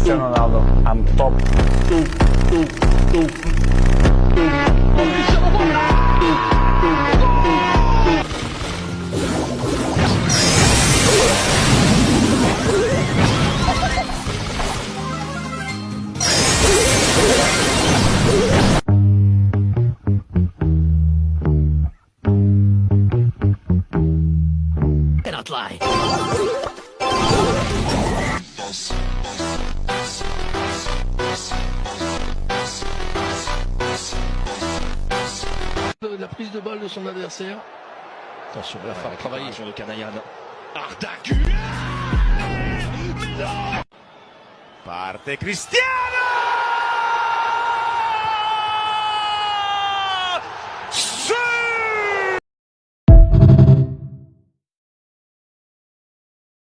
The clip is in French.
Cristiano Ronaldo, I'm top. Cannot lie. La prise de balle de son adversaire. Attention, la frappe travaillée sur le Canayan. Arda Güler! Parte Cristiano!